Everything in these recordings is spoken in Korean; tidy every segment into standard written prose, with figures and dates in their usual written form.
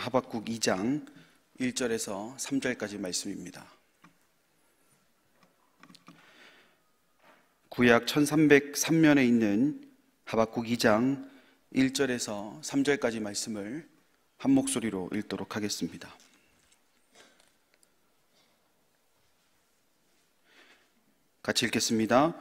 하박국 2장 1절에서 3절까지 말씀입니다. 구약 1303면에 있는 하박국 2장 1절에서 3절까지 말씀을 한 목소리로 읽도록 하겠습니다. 같이 읽겠습니다.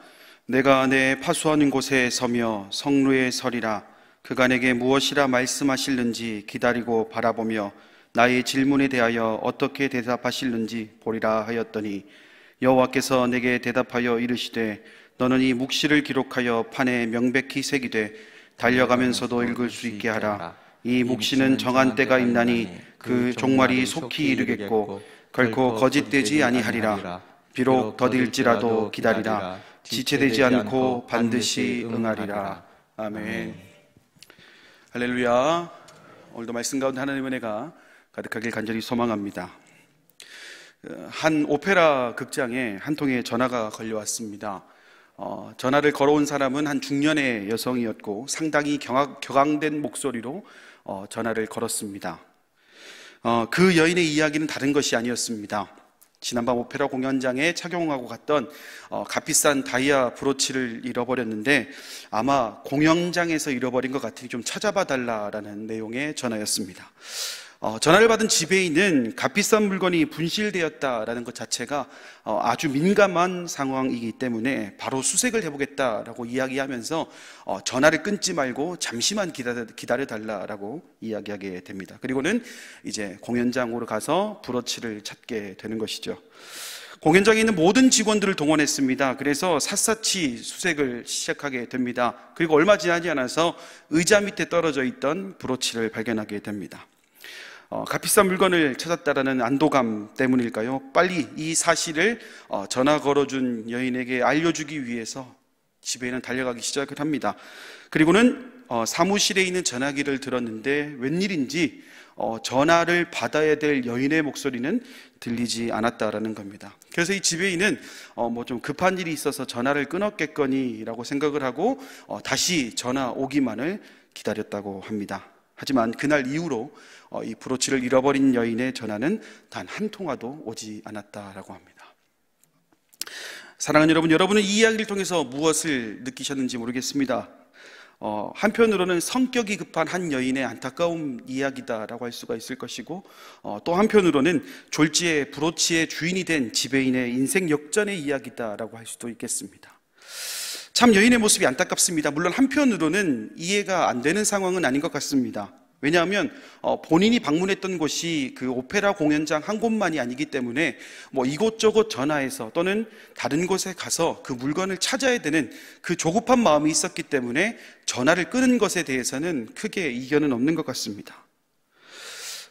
내가 내 파수하는 곳에 서며 성루에 서리라. 그가 내게 무엇이라 말씀하실는지 기다리고 바라보며 나의 질문에 대하여 어떻게 대답하실는지 보리라 하였더니 여호와께서 내게 대답하여 이르시되 너는 이 묵시를 기록하여 판에 명백히 새기되 달려가면서도 읽을 수 있게 하라. 이 묵시는 정한 때가 있나니 그 종말이 속히 이르겠고 결코 거짓되지 아니하리라. 비록 더딜지라도 기다리라. 지체되지 않고 반드시 응하리라. 아멘. 할렐루야. 오늘도 말씀 가운데 하나님의 은혜가 가득하길 간절히 소망합니다. 한 오페라 극장에 한 통의 전화가 걸려왔습니다. 전화를 걸어온 사람은 한 중년의 여성이었고 상당히 격앙된 목소리로 전화를 걸었습니다. 그 여인의 이야기는 다른 것이 아니었습니다. 지난밤 오페라 공연장에 착용하고 갔던 값비싼 다이아 브로치를 잃어버렸는데 아마 공연장에서 잃어버린 것 같으니 좀 찾아봐 달라라는 내용의 전화였습니다. 전화를 받은 지배인은 값비싼 물건이 분실되었다라는 것 자체가 아주 민감한 상황이기 때문에 바로 수색을 해보겠다라고 이야기하면서 전화를 끊지 말고 잠시만 기다려달라라고 이야기하게 됩니다. 그리고는 이제 공연장으로 가서 브로치를 찾게 되는 것이죠. 공연장에 있는 모든 직원들을 동원했습니다. 그래서 샅샅이 수색을 시작하게 됩니다. 그리고 얼마 지나지 않아서 의자 밑에 떨어져 있던 브로치를 발견하게 됩니다. 값비싼 물건을 찾았다라는 안도감 때문일까요? 빨리 이 사실을 전화 걸어준 여인에게 알려주기 위해서 지배인은 달려가기 시작을 합니다. 그리고는 사무실에 있는 전화기를 들었는데 웬일인지 전화를 받아야 될 여인의 목소리는 들리지 않았다라는 겁니다. 그래서 이 지배인은 뭐 좀 급한 일이 있어서 전화를 끊었겠거니라고 생각을 하고 다시 전화 오기만을 기다렸다고 합니다. 하지만 그날 이후로 이 브로치를 잃어버린 여인의 전화는 단 한 통화도 오지 않았다라고 합니다. 사랑하는 여러분, 여러분은 이 이야기를 통해서 무엇을 느끼셨는지 모르겠습니다. 한편으로는 성격이 급한 한 여인의 안타까운 이야기다라고 할 수가 있을 것이고 또 한편으로는 졸지에 브로치의 주인이 된 지배인의 인생 역전의 이야기다라고 할 수도 있겠습니다. 참 여인의 모습이 안타깝습니다. 물론 한편으로는 이해가 안 되는 상황은 아닌 것 같습니다. 왜냐하면 본인이 방문했던 곳이 그 오페라 공연장 한 곳만이 아니기 때문에 뭐 이곳저곳 전화해서 또는 다른 곳에 가서 그 물건을 찾아야 되는 그 조급한 마음이 있었기 때문에 전화를 끊은 것에 대해서는 크게 이견은 없는 것 같습니다.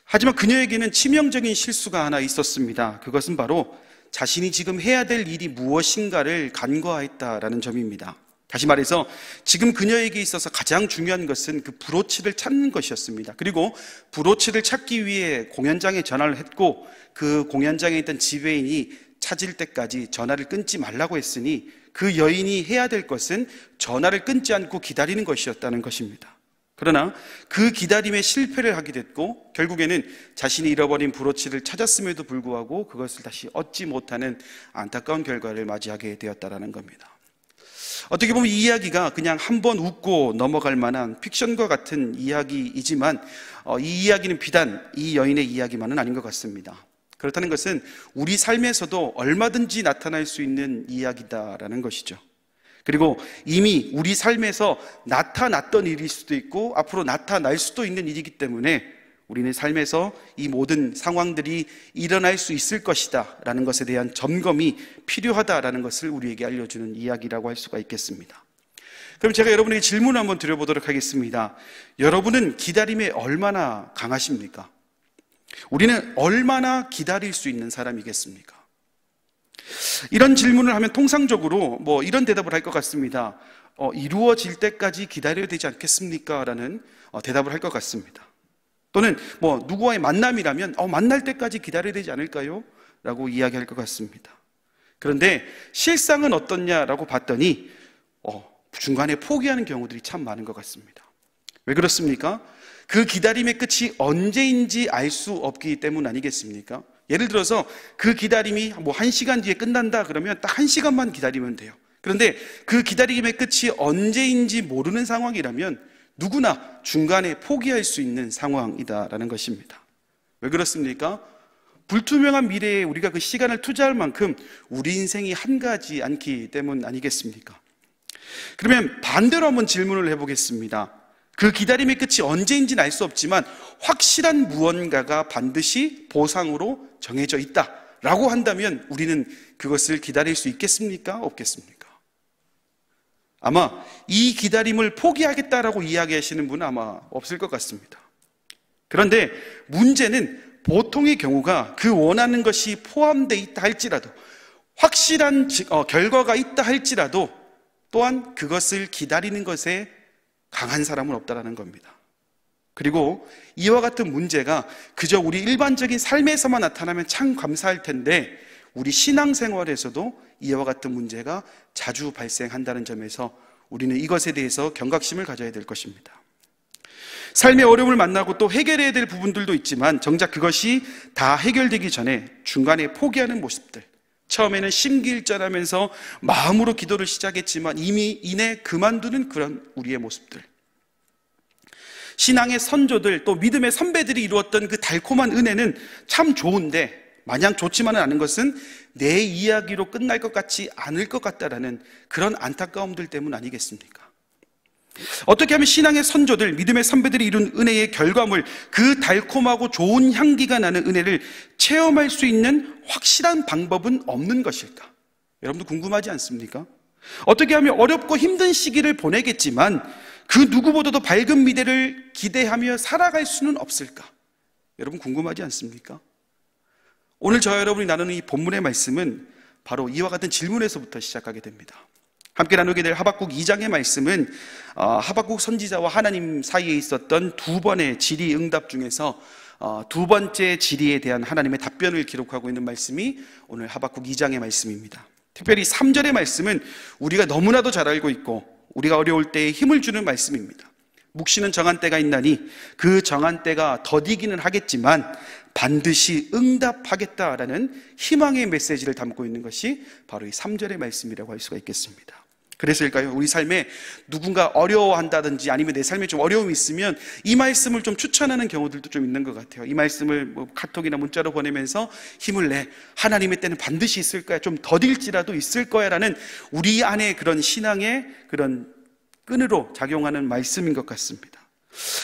하지만 그녀에게는 치명적인 실수가 하나 있었습니다. 그것은 바로 자신이 지금 해야 될 일이 무엇인가를 간과했다라는 점입니다. 다시 말해서 지금 그녀에게 있어서 가장 중요한 것은 그 브로치를 찾는 것이었습니다. 그리고 브로치를 찾기 위해 공연장에 전화를 했고 그 공연장에 있던 지배인이 찾을 때까지 전화를 끊지 말라고 했으니 그 여인이 해야 될 것은 전화를 끊지 않고 기다리는 것이었다는 것입니다. 그러나 그 기다림에 실패를 하게 됐고 결국에는 자신이 잃어버린 브로치를 찾았음에도 불구하고 그것을 다시 얻지 못하는 안타까운 결과를 맞이하게 되었다는 겁니다. 어떻게 보면 이 이야기가 그냥 한번 웃고 넘어갈 만한 픽션과 같은 이야기이지만 이 이야기는 비단 이 여인의 이야기만은 아닌 것 같습니다. 그렇다는 것은 우리 삶에서도 얼마든지 나타날 수 있는 이야기다라는 것이죠. 그리고 이미 우리 삶에서 나타났던 일일 수도 있고 앞으로 나타날 수도 있는 일이기 때문에 우리는 삶에서 이 모든 상황들이 일어날 수 있을 것이다 라는 것에 대한 점검이 필요하다라는 것을 우리에게 알려주는 이야기라고 할 수가 있겠습니다. 그럼 제가 여러분에게 질문을 한번 드려보도록 하겠습니다. 여러분은 기다림에 얼마나 강하십니까? 우리는 얼마나 기다릴 수 있는 사람이겠습니까? 이런 질문을 하면 통상적으로 뭐 이런 대답을 할 것 같습니다. 이루어질 때까지 기다려야 되지 않겠습니까? 라는 대답을 할 것 같습니다. 또는 뭐 누구와의 만남이라면 만날 때까지 기다려야 되지 않을까요? 라고 이야기할 것 같습니다. 그런데 실상은 어떻냐라고 봤더니 중간에 포기하는 경우들이 참 많은 것 같습니다. 왜 그렇습니까? 그 기다림의 끝이 언제인지 알 수 없기 때문 아니겠습니까? 예를 들어서 그 기다림이 뭐 1시간 뒤에 끝난다 그러면 딱 1시간만 기다리면 돼요. 그런데 그 기다림의 끝이 언제인지 모르는 상황이라면 누구나 중간에 포기할 수 있는 상황이다라는 것입니다. 왜 그렇습니까? 불투명한 미래에 우리가 그 시간을 투자할 만큼 우리 인생이 한가하지 않기 때문 아니겠습니까? 그러면 반대로 한번 질문을 해보겠습니다. 그 기다림의 끝이 언제인지는 알 수 없지만 확실한 무언가가 반드시 보상으로 정해져 있다라고 한다면 우리는 그것을 기다릴 수 있겠습니까? 없겠습니까? 아마 이 기다림을 포기하겠다라고 이야기하시는 분은 아마 없을 것 같습니다. 그런데 문제는 보통의 경우가 그 원하는 것이 포함되어 있다 할지라도, 확실한 결과가 있다 할지라도 또한 그것을 기다리는 것에 강한 사람은 없다라는 겁니다. 그리고 이와 같은 문제가 그저 우리 일반적인 삶에서만 나타나면 참 감사할 텐데 우리 신앙생활에서도 이와 같은 문제가 자주 발생한다는 점에서 우리는 이것에 대해서 경각심을 가져야 될 것입니다. 삶의 어려움을 만나고 또 해결해야 될 부분들도 있지만 정작 그것이 다 해결되기 전에 중간에 포기하는 모습들, 처음에는 심기일전하면서 마음으로 기도를 시작했지만 이내 그만두는 그런 우리의 모습들, 신앙의 선조들 또 믿음의 선배들이 이루었던 그 달콤한 은혜는 참 좋은데 마냥 좋지만은 않은 것은 내 이야기로 끝날 것 같지 않을 것 같다라는 그런 안타까움들 때문 아니겠습니까? 어떻게 하면 신앙의 선조들, 믿음의 선배들이 이룬 은혜의 결과물, 그 달콤하고 좋은 향기가 나는 은혜를 체험할 수 있는 확실한 방법은 없는 것일까? 여러분도 궁금하지 않습니까? 어떻게 하면 어렵고 힘든 시기를 보내겠지만 그 누구보다도 밝은 미래를 기대하며 살아갈 수는 없을까? 여러분 궁금하지 않습니까? 오늘 저와 여러분이 나누는 이 본문의 말씀은 바로 이와 같은 질문에서부터 시작하게 됩니다. 함께 나누게 될 하박국 2장의 말씀은 하박국 선지자와 하나님 사이에 있었던 두 번의 질의응답 중에서 두 번째 질의에 대한 하나님의 답변을 기록하고 있는 말씀이 오늘 하박국 2장의 말씀입니다. 특별히 3절의 말씀은 우리가 너무나도 잘 알고 있고 우리가 어려울 때에 힘을 주는 말씀입니다. 묵시는 정한 때가 있나니 그 정한 때가 더디기는 하겠지만 반드시 응답하겠다라는 희망의 메시지를 담고 있는 것이 바로 이 3절의 말씀이라고 할 수가 있겠습니다. 그래서일까요? 우리 삶에 누군가 어려워한다든지 아니면 내 삶에 좀 어려움이 있으면 이 말씀을 좀 추천하는 경우들도 좀 있는 것 같아요. 이 말씀을 뭐 카톡이나 문자로 보내면서 힘을 내, 하나님의 때는 반드시 있을 거야, 좀 더딜지라도 있을 거야 라는 우리 안에 그런 신앙의 그런 끈으로 작용하는 말씀인 것 같습니다.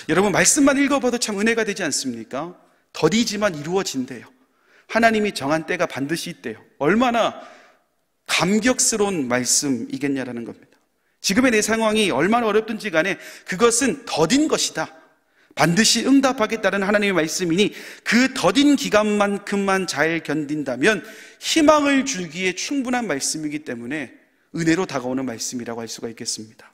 여러분 말씀만 읽어봐도 참 은혜가 되지 않습니까? 더디지만 이루어진대요. 하나님이 정한 때가 반드시 있대요. 얼마나 감격스러운 말씀이겠냐라는 겁니다. 지금의 내 상황이 얼마나 어렵든지 간에 그것은 더딘 것이다, 반드시 응답하겠다는 하나님의 말씀이니 그 더딘 기간만큼만 잘 견딘다면 희망을 주기에 충분한 말씀이기 때문에 은혜로 다가오는 말씀이라고 할 수가 있겠습니다.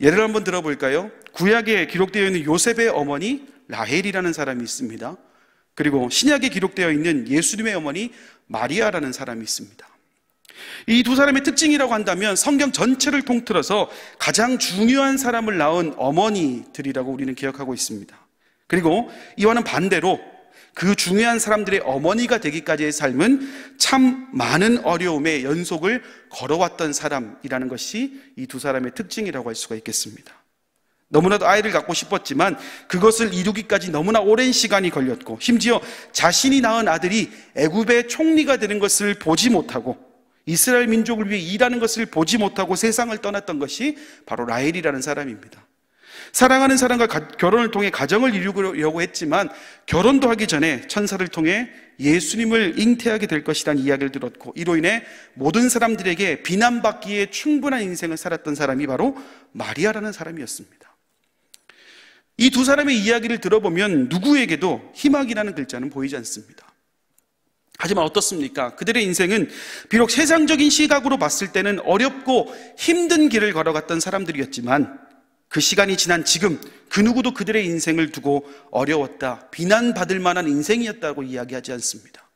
예를 한번 들어볼까요? 구약에 기록되어 있는 요셉의 어머니 라헬이라는 사람이 있습니다. 그리고 신약에 기록되어 있는 예수님의 어머니 마리아라는 사람이 있습니다. 이 두 사람의 특징이라고 한다면 성경 전체를 통틀어서 가장 중요한 사람을 낳은 어머니들이라고 우리는 기억하고 있습니다. 그리고 이와는 반대로 그 중요한 사람들의 어머니가 되기까지의 삶은 참 많은 어려움의 연속을 걸어왔던 사람이라는 것이 이 두 사람의 특징이라고 할 수가 있겠습니다. 너무나도 아이를 갖고 싶었지만 그것을 이루기까지 너무나 오랜 시간이 걸렸고 심지어 자신이 낳은 아들이 애굽의 총리가 되는 것을 보지 못하고 이스라엘 민족을 위해 일하는 것을 보지 못하고 세상을 떠났던 것이 바로 라헬이라는 사람입니다. 사랑하는 사람과 결혼을 통해 가정을 이루려고 했지만 결혼도 하기 전에 천사를 통해 예수님을 잉태하게 될 것이라는 이야기를 들었고 이로 인해 모든 사람들에게 비난받기에 충분한 인생을 살았던 사람이 바로 마리아라는 사람이었습니다. 이 두 사람의 이야기를 들어보면 누구에게도 희망이라는 글자는 보이지 않습니다. 하지만 어떻습니까? 그들의 인생은 비록 세상적인 시각으로 봤을 때는 어렵고 힘든 길을 걸어갔던 사람들이었지만 그 시간이 지난 지금 그 누구도 그들의 인생을 두고 어려웠다, 비난받을 만한 인생이었다고 이야기하지 않습니다.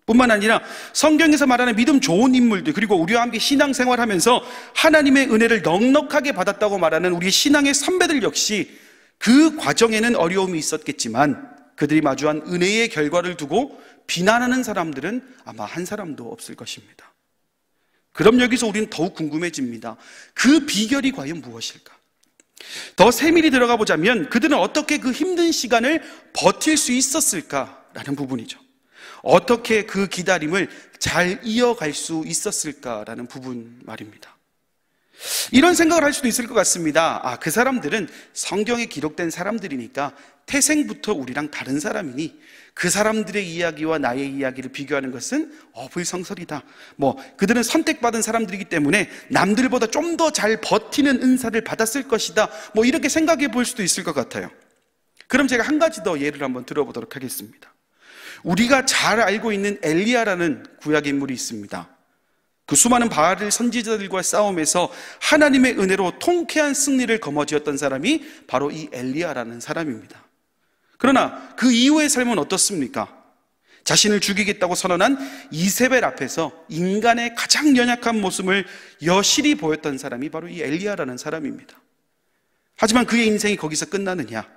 뿐만 아니라 성경에서 말하는 믿음 좋은 인물들, 그리고 우리와 함께 신앙생활하면서 하나님의 은혜를 넉넉하게 받았다고 말하는 우리 신앙의 선배들 역시 그 과정에는 어려움이 있었겠지만 그들이 마주한 은혜의 결과를 두고 비난하는 사람들은 아마 한 사람도 없을 것입니다. 그럼 여기서 우리는 더욱 궁금해집니다. 그 비결이 과연 무엇일까? 더 세밀히 들어가 보자면 그들은 어떻게 그 힘든 시간을 버틸 수 있었을까라는 부분이죠. 어떻게 그 기다림을 잘 이어갈 수 있었을까라는 부분 말입니다. 이런 생각을 할 수도 있을 것 같습니다. 그 사람들은 성경에 기록된 사람들이니까 태생부터 우리랑 다른 사람이니 그 사람들의 이야기와 나의 이야기를 비교하는 것은 어불성설이다. 그들은 선택받은 사람들이기 때문에 남들보다 좀 더 잘 버티는 은사를 받았을 것이다. 이렇게 생각해 볼 수도 있을 것 같아요. 그럼 제가 한 가지 더 예를 한번 들어보도록 하겠습니다. 우리가 잘 알고 있는 엘리야라는 구약 인물이 있습니다. 그 수많은 바알 선지자들과 싸움에서 하나님의 은혜로 통쾌한 승리를 거머쥐었던 사람이 바로 이 엘리야라는 사람입니다. 그러나 그 이후의 삶은 어떻습니까? 자신을 죽이겠다고 선언한 이세벨 앞에서 인간의 가장 연약한 모습을 여실히 보였던 사람이 바로 이 엘리야라는 사람입니다. 하지만 그의 인생이 거기서 끝나느냐?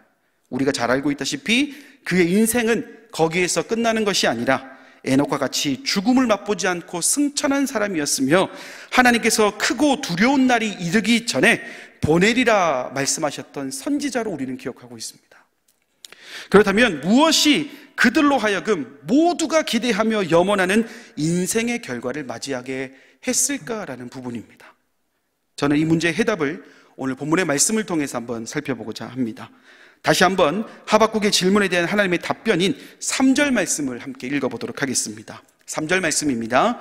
우리가 잘 알고 있다시피 그의 인생은 거기에서 끝나는 것이 아니라 에녹과 같이 죽음을 맛보지 않고 승천한 사람이었으며 하나님께서 크고 두려운 날이 이르기 전에 보내리라 말씀하셨던 선지자로 우리는 기억하고 있습니다. 그렇다면 무엇이 그들로 하여금 모두가 기대하며 염원하는 인생의 결과를 맞이하게 했을까라는 부분입니다. 저는 이 문제의 해답을 오늘 본문의 말씀을 통해서 한번 살펴보고자 합니다. 다시 한번 하박국의 질문에 대한 하나님의 답변인 3절 말씀을 함께 읽어보도록 하겠습니다. 3절 말씀입니다.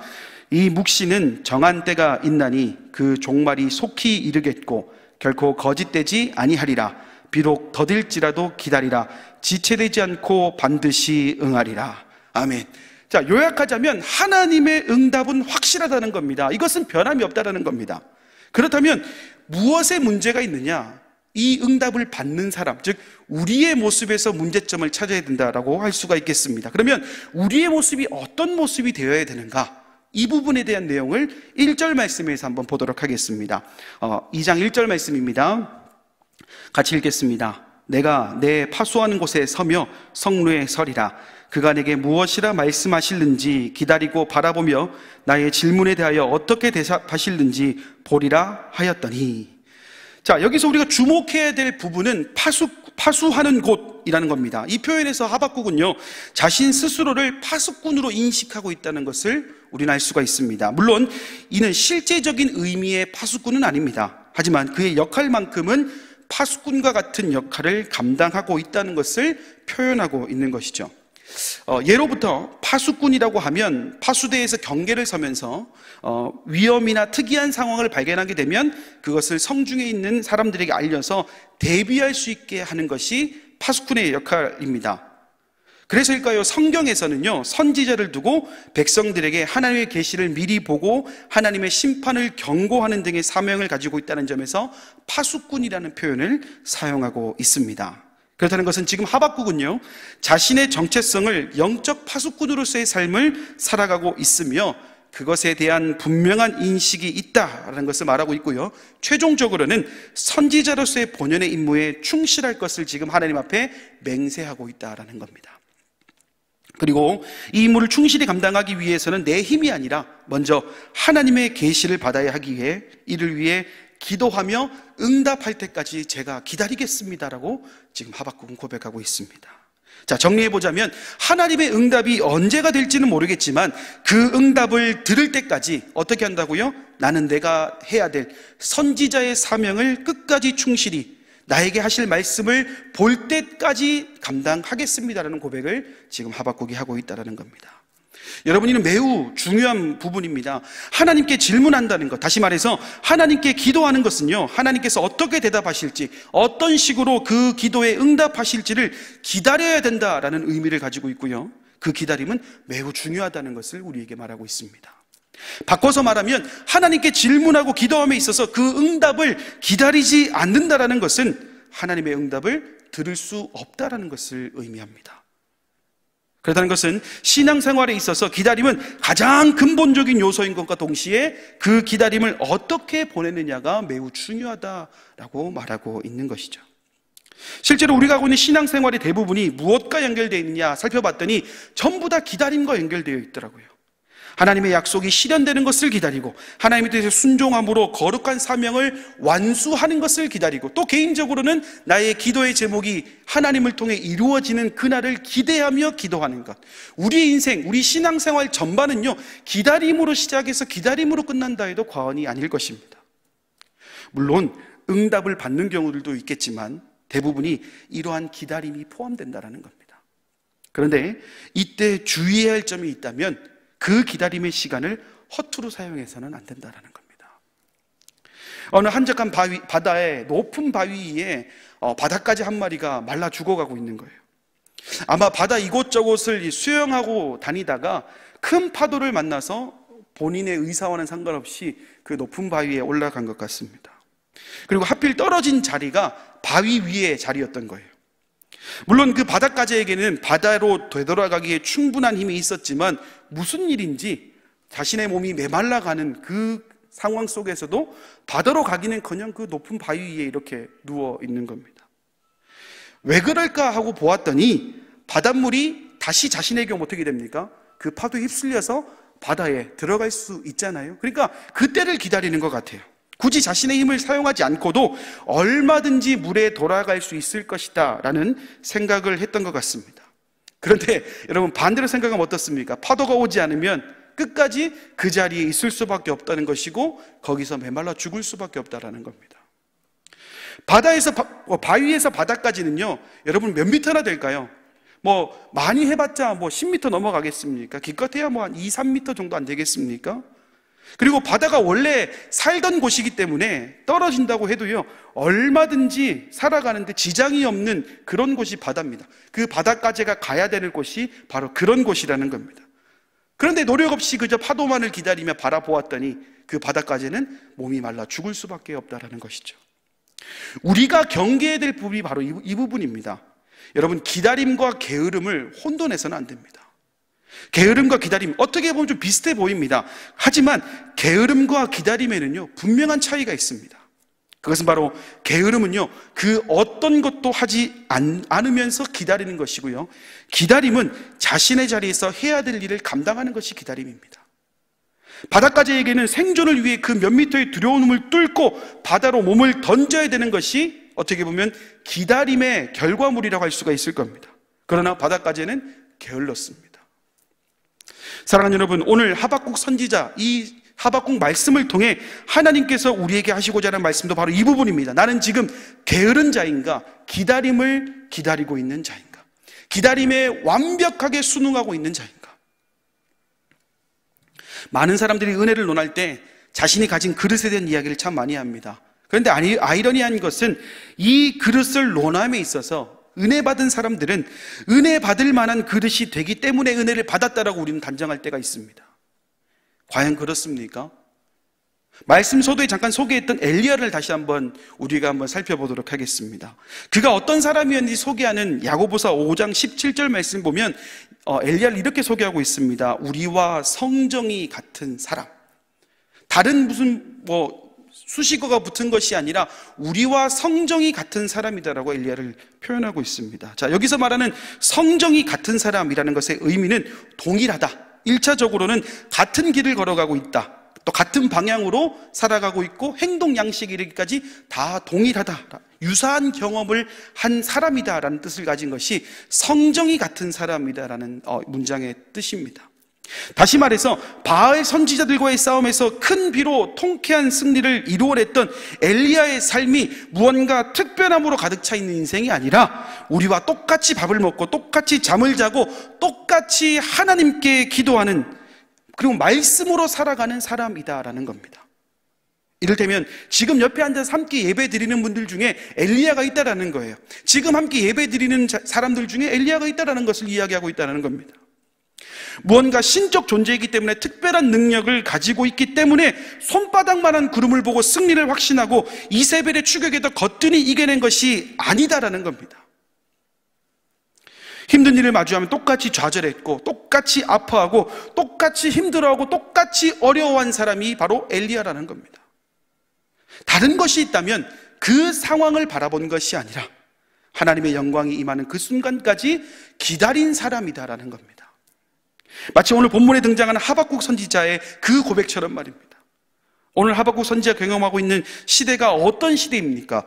이 묵시는 정한 때가 있나니 그 종말이 속히 이르겠고 결코 거짓되지 아니하리라. 비록 더딜지라도 기다리라. 지체되지 않고 반드시 응하리라. 아멘. 자, 요약하자면 하나님의 응답은 확실하다는 겁니다. 이것은 변함이 없다는 겁니다. 그렇다면 무엇에 문제가 있느냐? 이 응답을 받는 사람, 즉 우리의 모습에서 문제점을 찾아야 된다라고 할 수가 있겠습니다. 그러면 우리의 모습이 어떤 모습이 되어야 되는가? 이 부분에 대한 내용을 1절 말씀에서 한번 보도록 하겠습니다. 2장 1절 말씀입니다. 같이 읽겠습니다. 내가 내 파수하는 곳에 서며 성루에 서리라. 그가 내게 무엇이라 말씀하실는지 기다리고 바라보며 나의 질문에 대하여 어떻게 대답하실는지 보리라 하였더니. 자, 여기서 우리가 주목해야 될 부분은 파수하는 곳이라는 겁니다. 이 표현에서 하박국은요, 자신 스스로를 파수꾼으로 인식하고 있다는 것을 우리는 알 수가 있습니다. 물론 이는 실제적인 의미의 파수꾼은 아닙니다. 하지만 그의 역할만큼은 파수꾼과 같은 역할을 감당하고 있다는 것을 표현하고 있는 것이죠. 예로부터 파수꾼이라고 하면 파수대에서 경계를 서면서 위험이나 특이한 상황을 발견하게 되면 그것을 성중에 있는 사람들에게 알려서 대비할 수 있게 하는 것이 파수꾼의 역할입니다. 그래서일까요? 성경에서는요, 선지자를 두고 백성들에게 하나님의 계시를 미리 보고 하나님의 심판을 경고하는 등의 사명을 가지고 있다는 점에서 파수꾼이라는 표현을 사용하고 있습니다. 그렇다는 것은 지금 하박국은요, 자신의 정체성을 영적 파수꾼으로서의 삶을 살아가고 있으며 그것에 대한 분명한 인식이 있다라는 것을 말하고 있고요, 최종적으로는 선지자로서의 본연의 임무에 충실할 것을 지금 하나님 앞에 맹세하고 있다라는 겁니다. 그리고 이 임무를 충실히 감당하기 위해서는 내 힘이 아니라 먼저 하나님의 계시를 받아야 하기 위해 이를 위해 기도하며 응답할 때까지 제가 기다리겠습니다라고 지금 하박국은 고백하고 있습니다. 자, 정리해보자면 하나님의 응답이 언제가 될지는 모르겠지만 그 응답을 들을 때까지 어떻게 한다고요? 나는 내가 해야 될 선지자의 사명을 끝까지 충실히 나에게 하실 말씀을 볼 때까지 감당하겠습니다라는 고백을 지금 하박국이 하고 있다는 겁니다. 여러분, 이는 매우 중요한 부분입니다. 하나님께 질문한다는 것, 다시 말해서 하나님께 기도하는 것은요, 하나님께서 어떻게 대답하실지, 어떤 식으로 그 기도에 응답하실지를 기다려야 된다라는 의미를 가지고 있고요, 그 기다림은 매우 중요하다는 것을 우리에게 말하고 있습니다. 바꿔서 말하면 하나님께 질문하고 기도함에 있어서 그 응답을 기다리지 않는다라는 것은 하나님의 응답을 들을 수 없다라는 것을 의미합니다. 그렇다는 것은 신앙생활에 있어서 기다림은 가장 근본적인 요소인 것과 동시에 그 기다림을 어떻게 보내느냐가 매우 중요하다라고 말하고 있는 것이죠. 실제로 우리가 하고 있는 신앙생활의 대부분이 무엇과 연결되어 있느냐 살펴봤더니 전부 다 기다림과 연결되어 있더라고요. 하나님의 약속이 실현되는 것을 기다리고 하나님에 대해서 순종함으로 거룩한 사명을 완수하는 것을 기다리고 또 개인적으로는 나의 기도의 제목이 하나님을 통해 이루어지는 그날을 기대하며 기도하는 것. 우리 인생, 우리 신앙생활 전반은요, 기다림으로 시작해서 기다림으로 끝난다 해도 과언이 아닐 것입니다. 물론 응답을 받는 경우들도 있겠지만 대부분이 이러한 기다림이 포함된다는 겁니다. 그런데 이때 주의해야 할 점이 있다면 그 기다림의 시간을 허투루 사용해서는 안 된다는 겁니다. 어느 한적한 바다의 높은 바위 위에 바다까지 한 마리가 말라 죽어가고 있는 거예요. 아마 바다 이곳저곳을 수영하고 다니다가 큰 파도를 만나서 본인의 의사와는 상관없이 그 높은 바위 위에 올라간 것 같습니다. 그리고 하필 떨어진 자리가 바위 위의 자리였던 거예요. 물론 그 바닷가재에게는 바다로 되돌아가기에 충분한 힘이 있었지만 무슨 일인지 자신의 몸이 메말라가는 그 상황 속에서도 바다로 가기는커녕 그 높은 바위 위에 이렇게 누워 있는 겁니다. 왜 그럴까 하고 보았더니 바닷물이 다시 자신에게 오면 어떻게 됩니까? 그 파도에 휩쓸려서 바다에 들어갈 수 있잖아요. 그러니까 그때를 기다리는 것 같아요. 굳이 자신의 힘을 사용하지 않고도 얼마든지 물에 돌아갈 수 있을 것이다 라는 생각을 했던 것 같습니다. 그런데 여러분 반대로 생각하면 어떻습니까? 파도가 오지 않으면 끝까지 그 자리에 있을 수밖에 없다는 것이고 거기서 메말라 죽을 수밖에 없다는 겁니다. 바위에서 바다까지는요, 여러분 몇 미터나 될까요? 많이 해봤자 10미터 넘어가겠습니까? 기껏해야 한 2, 3미터 정도 안 되겠습니까? 그리고 바다가 원래 살던 곳이기 때문에 떨어진다고 해도요, 얼마든지 살아가는데 지장이 없는 그런 곳이 바다입니다. 그 바다까지가 가야 되는 곳이 바로 그런 곳이라는 겁니다. 그런데 노력 없이 그저 파도만을 기다리며 바라보았더니 그 바다까지는 몸이 말라 죽을 수밖에 없다는 것이죠. 우리가 경계해야 될 부분이 바로 이 부분입니다. 여러분, 기다림과 게으름을 혼돈해서는 안 됩니다. 게으름과 기다림, 어떻게 보면 좀 비슷해 보입니다. 하지만 게으름과 기다림에는요, 분명한 차이가 있습니다. 그것은 바로 게으름은요, 그 어떤 것도 하지 않으면서 기다리는 것이고요, 기다림은 자신의 자리에서 해야 될 일을 감당하는 것이 기다림입니다. 바닷가재에게는 생존을 위해 그 몇 미터의 두려움을 뚫고 바다로 몸을 던져야 되는 것이 어떻게 보면 기다림의 결과물이라고 할 수가 있을 겁니다. 그러나 바닷가재는 게을렀습니다. 사랑하는 여러분, 오늘 하박국 선지자, 이 하박국 말씀을 통해 하나님께서 우리에게 하시고자 하는 말씀도 바로 이 부분입니다. 나는 지금 게으른 자인가, 기다림을 기다리고 있는 자인가, 기다림에 완벽하게 순응하고 있는 자인가. 많은 사람들이 은혜를 논할 때 자신이 가진 그릇에 대한 이야기를 참 많이 합니다. 그런데 아이러니한 것은 이 그릇을 논함에 있어서 은혜 받은 사람들은 은혜 받을 만한 그릇이 되기 때문에 은혜를 받았다라고 우리는 단정할 때가 있습니다. 과연 그렇습니까? 말씀 소도에 잠깐 소개했던 엘리야를 다시 우리가 한번 살펴보도록 하겠습니다. 그가 어떤 사람이었는지 소개하는 야고보서 5장 17절 말씀 보면 엘리야를 이렇게 소개하고 있습니다. 우리와 성정이 같은 사람. 다른 무슨 수식어가 붙은 것이 아니라 우리와 성정이 같은 사람이다라고 엘리야를 표현하고 있습니다. 자, 여기서 말하는 성정이 같은 사람이라는 것의 의미는 동일하다. 1차적으로는 같은 길을 걸어가고 있다. 또 같은 방향으로 살아가고 있고 행동 양식에 이르기까지 다 동일하다. 유사한 경험을 한 사람이다라는 뜻을 가진 것이 성정이 같은 사람이다라는 문장의 뜻입니다. 다시 말해서 바알 선지자들과의 싸움에서 큰 비로 통쾌한 승리를 이루어냈던 엘리야의 삶이 무언가 특별함으로 가득 차 있는 인생이 아니라 우리와 똑같이 밥을 먹고 똑같이 잠을 자고 똑같이 하나님께 기도하는, 그리고 말씀으로 살아가는 사람이다라는 겁니다. 이를테면 지금 옆에 앉아서 함께 예배 드리는 분들 중에 엘리야가 있다라는 거예요. 지금 함께 예배 드리는 사람들 중에 엘리야가 있다라는 것을 이야기하고 있다는 겁니다. 무언가 신적 존재이기 때문에 특별한 능력을 가지고 있기 때문에 손바닥만한 구름을 보고 승리를 확신하고 이세벨의 추격에도 거뜬히 이겨낸 것이 아니다라는 겁니다. 힘든 일을 마주하면 똑같이 좌절했고 똑같이 아파하고 똑같이 힘들어하고 똑같이 어려워한 사람이 바로 엘리야라는 겁니다. 다른 것이 있다면 그 상황을 바라본 것이 아니라 하나님의 영광이 임하는 그 순간까지 기다린 사람이다라는 겁니다. 마치 오늘 본문에 등장하는 하박국 선지자의 그 고백처럼 말입니다. 오늘 하박국 선지자가 경험하고 있는 시대가 어떤 시대입니까?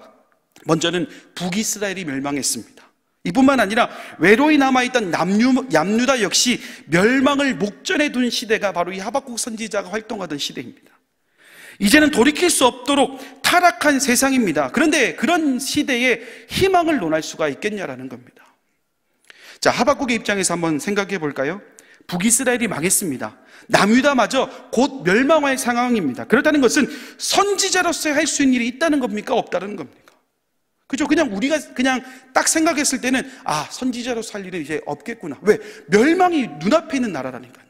먼저는 북이스라엘이 멸망했습니다. 이뿐만 아니라 외로이 남아있던 남유다 역시 멸망을 목전에 둔 시대가 바로 이 하박국 선지자가 활동하던 시대입니다. 이제는 돌이킬 수 없도록 타락한 세상입니다. 그런데 그런 시대에 희망을 논할 수가 있겠냐라는 겁니다. 자, 하박국의 입장에서 한번 생각해 볼까요? 북이스라엘이 망했습니다. 남유다마저 곧 멸망할 상황입니다. 그렇다는 것은 선지자로서 할 수 있는 일이 있다는 겁니까? 없다는 겁니까? 그죠? 그냥 우리가 그냥 딱 생각했을 때는 선지자로서 할 일은 이제 없겠구나. 왜? 멸망이 눈앞에 있는 나라라니까요.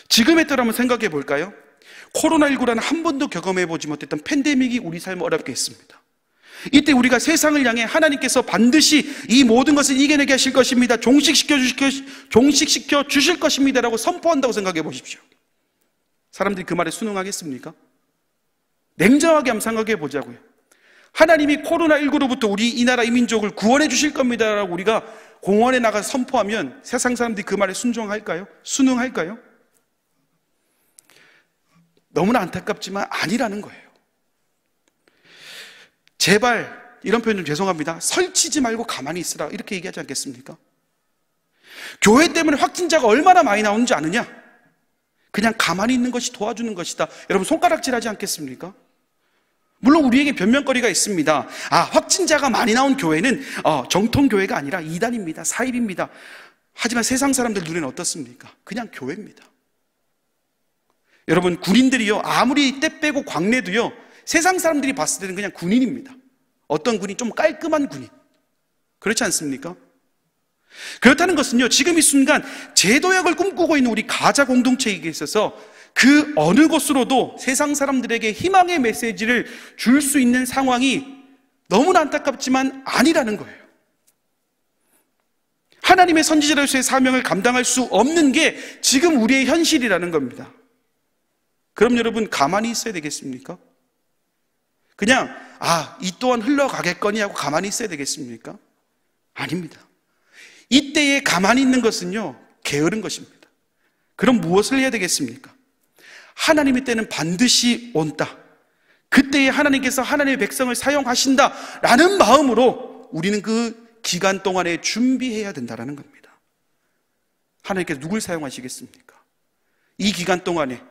지금의 때로 한번 생각해 볼까요? 코로나19라는 한 번도 경험해 보지 못했던 팬데믹이 우리 삶을 어렵게 했습니다. 이때 우리가 세상을 향해 하나님께서 반드시 이 모든 것을 이겨내게 하실 것입니다. 종식시켜 주실 것입니다라고 선포한다고 생각해 보십시오. 사람들이 그 말에 순응하겠습니까? 냉정하게 한번 생각해 보자고요. 하나님이 코로나19로부터 우리 이 나라 이 민족을 구원해 주실 겁니다라고 우리가 공원에 나가서 선포하면 세상 사람들이 그 말에 순종할까요? 순응할까요? 너무나 안타깝지만 아니라는 거예요. 제발, 이런 표현 좀 죄송합니다. 설치지 말고 가만히 있으라, 이렇게 얘기하지 않겠습니까? 교회 때문에 확진자가 얼마나 많이 나오는지 아느냐? 그냥 가만히 있는 것이 도와주는 것이다. 여러분 손가락질 하지 않겠습니까? 물론 우리에게 변명거리가 있습니다. 확진자가 많이 나온 교회는 정통교회가 아니라 이단입니다. 사입입니다. 하지만 세상 사람들 눈에는 어떻습니까? 그냥 교회입니다. 여러분, 군인들이요, 아무리 때 빼고 광내도요, 세상 사람들이 봤을 때는 그냥 군인입니다. 어떤 군인? 좀 깔끔한 군인. 그렇지 않습니까? 그렇다는 것은요, 지금 이 순간 제도약을 꿈꾸고 있는 우리 가자 공동체에게 있어서 그 어느 곳으로도 세상 사람들에게 희망의 메시지를 줄 수 있는 상황이 너무나 안타깝지만 아니라는 거예요. 하나님의 선지자로서의 사명을 감당할 수 없는 게 지금 우리의 현실이라는 겁니다. 그럼 여러분 가만히 있어야 되겠습니까? 그냥 이 또한 흘러가겠거니 하고 가만히 있어야 되겠습니까? 아닙니다. 이때에 가만히 있는 것은요, 게으른 것입니다. 그럼 무엇을 해야 되겠습니까? 하나님의 때는 반드시 온다. 그때에 하나님께서 하나님의 백성을 사용하신다라는 마음으로 우리는 그 기간 동안에 준비해야 된다는 겁니다. 하나님께서 누굴 사용하시겠습니까? 이 기간 동안에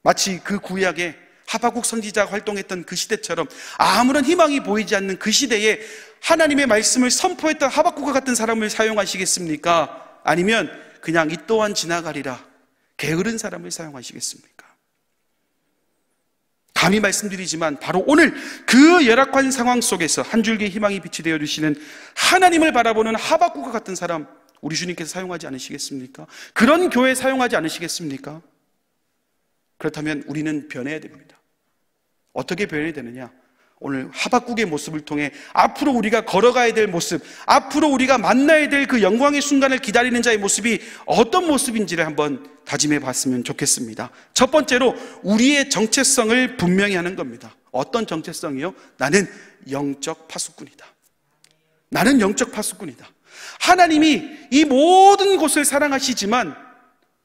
마치 그 구약에 하박국 선지자가 활동했던 그 시대처럼 아무런 희망이 보이지 않는 그 시대에 하나님의 말씀을 선포했던 하박국과 같은 사람을 사용하시겠습니까? 아니면 그냥 이 또한 지나가리라 게으른 사람을 사용하시겠습니까? 감히 말씀드리지만 바로 오늘 그 열악한 상황 속에서 한 줄기의 희망이 빛이 되어주시는 하나님을 바라보는 하박국과 같은 사람 우리 주님께서 사용하지 않으시겠습니까? 그런 교회 사용하지 않으시겠습니까? 그렇다면 우리는 변해야 됩니다. 어떻게 변해야 되느냐? 오늘 하박국의 모습을 통해 앞으로 우리가 걸어가야 될 모습, 앞으로 우리가 만나야 될 그 영광의 순간을 기다리는 자의 모습이 어떤 모습인지를 한번 다짐해 봤으면 좋겠습니다. 첫 번째로 우리의 정체성을 분명히 하는 겁니다. 어떤 정체성이요? 나는 영적 파수꾼이다. 나는 영적 파수꾼이다. 하나님이 이 모든 곳을 사랑하시지만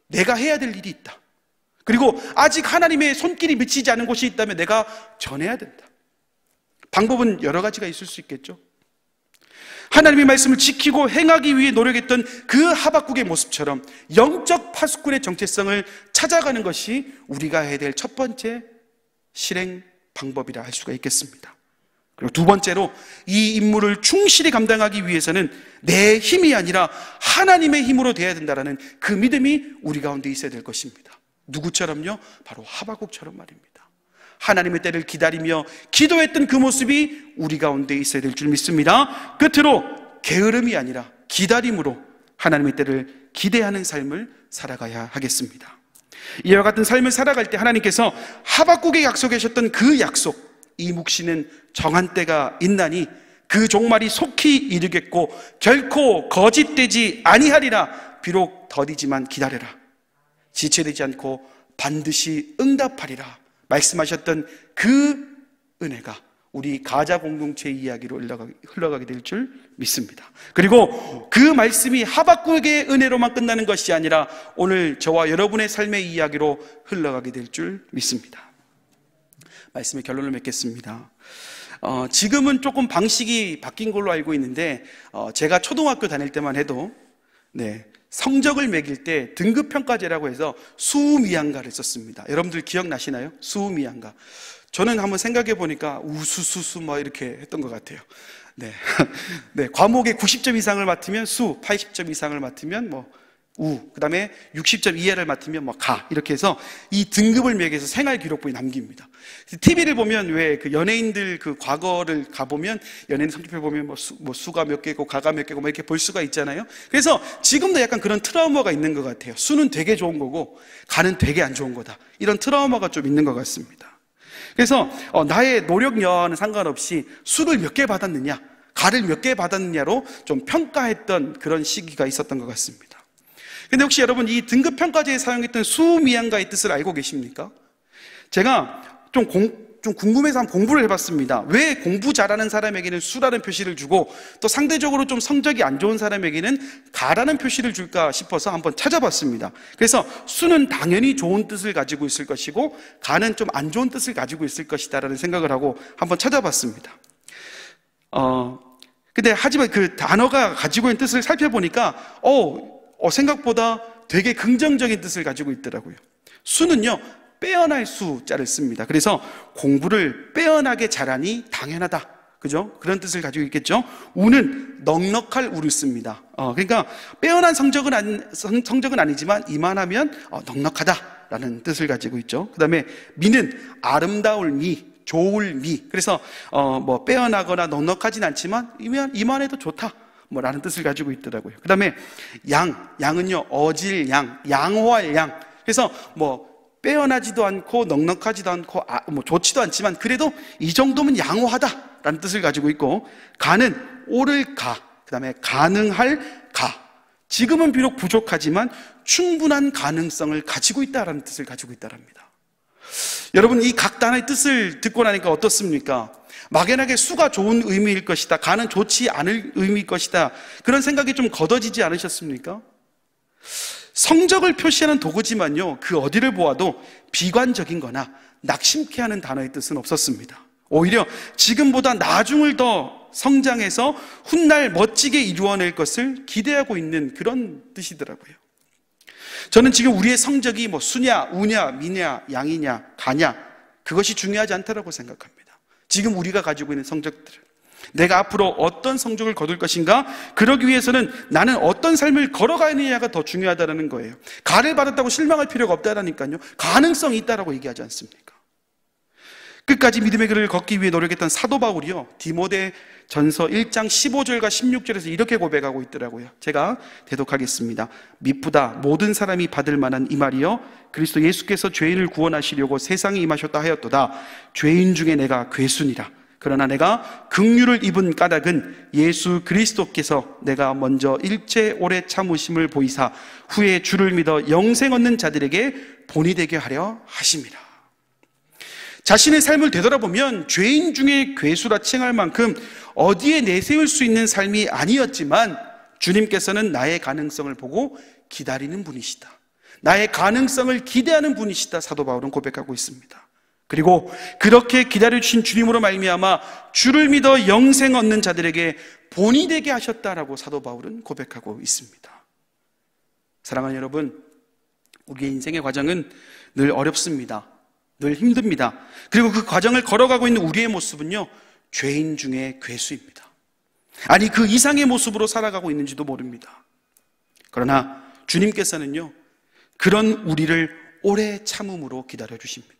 내가 해야 될 일이 있다. 그리고 아직 하나님의 손길이 미치지 않은 곳이 있다면 내가 전해야 된다. 방법은 여러 가지가 있을 수 있겠죠. 하나님의 말씀을 지키고 행하기 위해 노력했던 그 하박국의 모습처럼 영적 파수꾼의 정체성을 찾아가는 것이 우리가 해야 될 첫 번째 실행 방법이라 할 수가 있겠습니다. 그리고 두 번째로 이 임무를 충실히 감당하기 위해서는 내 힘이 아니라 하나님의 힘으로 돼야 된다는 그 믿음이 우리 가운데 있어야 될 것입니다. 누구처럼요? 바로 하박국처럼 말입니다. 하나님의 때를 기다리며 기도했던 그 모습이 우리 가운데 있어야 될 줄 믿습니다. 끝으로 게으름이 아니라 기다림으로 하나님의 때를 기대하는 삶을 살아가야 하겠습니다. 이와 같은 삶을 살아갈 때 하나님께서 하박국에 약속하셨던 그 약속, 이 묵시는 정한 때가 있나니 그 종말이 속히 이르겠고 결코 거짓되지 아니하리라. 비록 더디지만 기다려라. 지체되지 않고 반드시 응답하리라 말씀하셨던 그 은혜가 우리 가자 공동체 이야기로 흘러가게 될 줄 믿습니다. 그리고 그 말씀이 하박국의 은혜로만 끝나는 것이 아니라 오늘 저와 여러분의 삶의 이야기로 흘러가게 될 줄 믿습니다. 말씀의 결론을 맺겠습니다. 지금은 조금 방식이 바뀐 걸로 알고 있는데 제가 초등학교 다닐 때만 해도 성적을 매길 때 등급평가제라고 해서 수미양가를 썼습니다. 여러분들 기억나시나요? 수미양가. 저는 한번 생각해 보니까 우수수수 막 이렇게 했던 것 같아요. 과목에 90점 이상을 맡으면 수, 80점 이상을 맡으면 그 다음에 60점 이하를 맡으면 가, 이렇게 해서 이 등급을 매겨서 생활 기록부에 남깁니다. TV를 보면 왜 그 연예인들 그 과거를 가보면 연예인 성적표 보면 수가 몇 개고 가가 몇 개고 이렇게 볼 수가 있잖아요. 그래서 지금도 약간 그런 트라우마가 있는 것 같아요. 수는 되게 좋은 거고 가는 되게 안 좋은 거다. 이런 트라우마가 좀 있는 것 같습니다. 그래서 나의 노력 여하는 상관없이 수를 몇 개 받았느냐, 가를 몇 개 받았느냐로 좀 평가했던 그런 시기가 있었던 것 같습니다. 근데 혹시 여러분 이 등급평가제에 사용했던 수미양가의 뜻을 알고 계십니까? 제가 좀 궁금해서 한번 공부를 해봤습니다. 왜 공부 잘하는 사람에게는 수라는 표시를 주고 또 상대적으로 좀 성적이 안 좋은 사람에게는 가라는 표시를 줄까 싶어서 한번 찾아봤습니다. 그래서 수는 당연히 좋은 뜻을 가지고 있을 것이고 가는 좀 안 좋은 뜻을 가지고 있을 것이다 라는 생각을 하고 한번 찾아봤습니다. 근데 하지만 그 단어가 가지고 있는 뜻을 살펴보니까 생각보다 되게 긍정적인 뜻을 가지고 있더라고요. 수는요, 빼어날 수자를 씁니다. 그래서 공부를 빼어나게 잘하니 당연하다. 그죠? 그런 뜻을 가지고 있겠죠? 우는 넉넉할 우를 씁니다. 그러니까 빼어난 성적은 아니지만 이만하면 넉넉하다라는 뜻을 가지고 있죠. 그 다음에 미는 아름다울 미, 좋을 미. 그래서 빼어나거나 넉넉하진 않지만 이만해도 좋다. 라는 뜻을 가지고 있더라고요. 그 다음에 양은요, 어질 양, 양호할 양. 그래서 빼어나지도 않고 넉넉하지도 않고 좋지도 않지만 그래도 이 정도면 양호하다라는 뜻을 가지고 있고, 가는 오를 가, 그 다음에 가능할 가. 지금은 비록 부족하지만 충분한 가능성을 가지고 있다라는 뜻을 가지고 있다랍니다. 여러분 이 각 단어의 뜻을 듣고 나니까 어떻습니까? 막연하게 수가 좋은 의미일 것이다, 가는 좋지 않을 의미일 것이다, 그런 생각이 좀 걷어지지 않으셨습니까? 성적을 표시하는 도구지만요, 그 어디를 보아도 비관적인 거나 낙심케 하는 단어의 뜻은 없었습니다. 오히려 지금보다 나중을 더 성장해서 훗날 멋지게 이루어낼 것을 기대하고 있는 그런 뜻이더라고요. 저는 지금 우리의 성적이 수냐, 우냐, 미냐, 양이냐, 가냐, 그것이 중요하지 않다고 생각합니다. 지금 우리가 가지고 있는 성적들을, 내가 앞으로 어떤 성적을 거둘 것인가, 그러기 위해서는 나는 어떤 삶을 걸어가느냐가 더 중요하다는 거예요. 가를 받았다고 실망할 필요가 없다라니까요. 가능성이 있다라고 얘기하지 않습니까? 끝까지 믿음의 길을 걷기 위해 노력했던 사도 바울이요, 디모데 전서 1장 15절과 16절에서 이렇게 고백하고 있더라고요. 제가 대독하겠습니다. 미쁘다 모든 사람이 받을 만한 이 말이요, 그리스도 예수께서 죄인을 구원하시려고 세상에 임하셨다 하였도다. 죄인 중에 내가 괴순이라. 그러나 내가 긍휼을 입은 까닭은 예수 그리스도께서 내가 먼저 일체 오래 참으심을 보이사 후에 주를 믿어 영생 얻는 자들에게 본이 되게 하려 하심이라. 자신의 삶을 되돌아보면 죄인 중에 괴수라 칭할 만큼 어디에 내세울 수 있는 삶이 아니었지만 주님께서는 나의 가능성을 보고 기다리는 분이시다, 나의 가능성을 기대하는 분이시다, 사도 바울은 고백하고 있습니다. 그리고 그렇게 기다려주신 주님으로 말미암아 주를 믿어 영생 얻는 자들에게 본이 되게 하셨다라고 사도 바울은 고백하고 있습니다. 사랑하는 여러분, 우리의 인생의 과정은 늘 어렵습니다. 늘 힘듭니다. 그리고 그 과정을 걸어가고 있는 우리의 모습은요, 죄인 중에 괴수입니다. 아니 그 이상의 모습으로 살아가고 있는지도 모릅니다. 그러나 주님께서는요, 그런 우리를 오래 참음으로 기다려주십니다.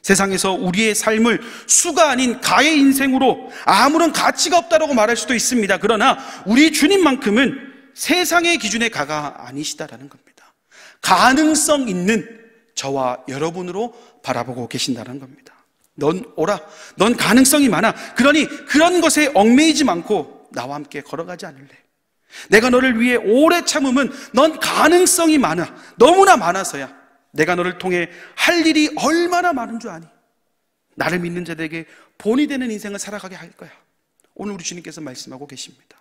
세상에서 우리의 삶을 수가 아닌 가의 인생으로 아무런 가치가 없다라고 말할 수도 있습니다. 그러나 우리 주님만큼은 세상의 기준의 가가 아니시다라는 겁니다. 가능성 있는 저와 여러분으로 바라보고 계신다는 겁니다. 넌 오라, 넌 가능성이 많아. 그러니 그런 것에 얽매이지 않고 나와 함께 걸어가지 않을래? 내가 너를 위해 오래 참으면 넌 가능성이 많아, 너무나 많아서야 내가 너를 통해 할 일이 얼마나 많은 줄 아니? 나를 믿는 자들에게 본이 되는 인생을 살아가게 할 거야. 오늘 우리 주님께서 말씀하고 계십니다.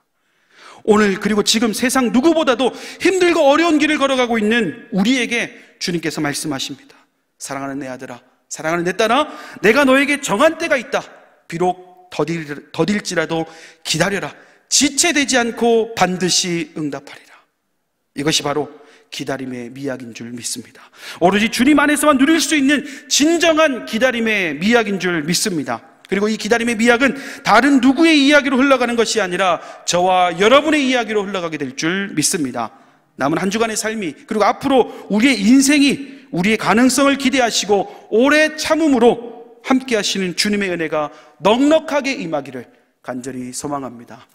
오늘 그리고 지금 세상 누구보다도 힘들고 어려운 길을 걸어가고 있는 우리에게 주님께서 말씀하십니다. 사랑하는 내 아들아, 사랑하는 내 딸아, 내가 너에게 정한 때가 있다. 비록 더딜지라도 기다려라. 지체되지 않고 반드시 응답하리라. 이것이 바로 기다림의 미학인 줄 믿습니다. 오로지 주님 안에서만 누릴 수 있는 진정한 기다림의 미학인 줄 믿습니다. 그리고 이 기다림의 미학은 다른 누구의 이야기로 흘러가는 것이 아니라 저와 여러분의 이야기로 흘러가게 될 줄 믿습니다. 남은 한 주간의 삶이, 그리고 앞으로 우리의 인생이 우리의 가능성을 기대하시고 오래 참음으로 함께 하시는 주님의 은혜가 넉넉하게 임하기를 간절히 소망합니다.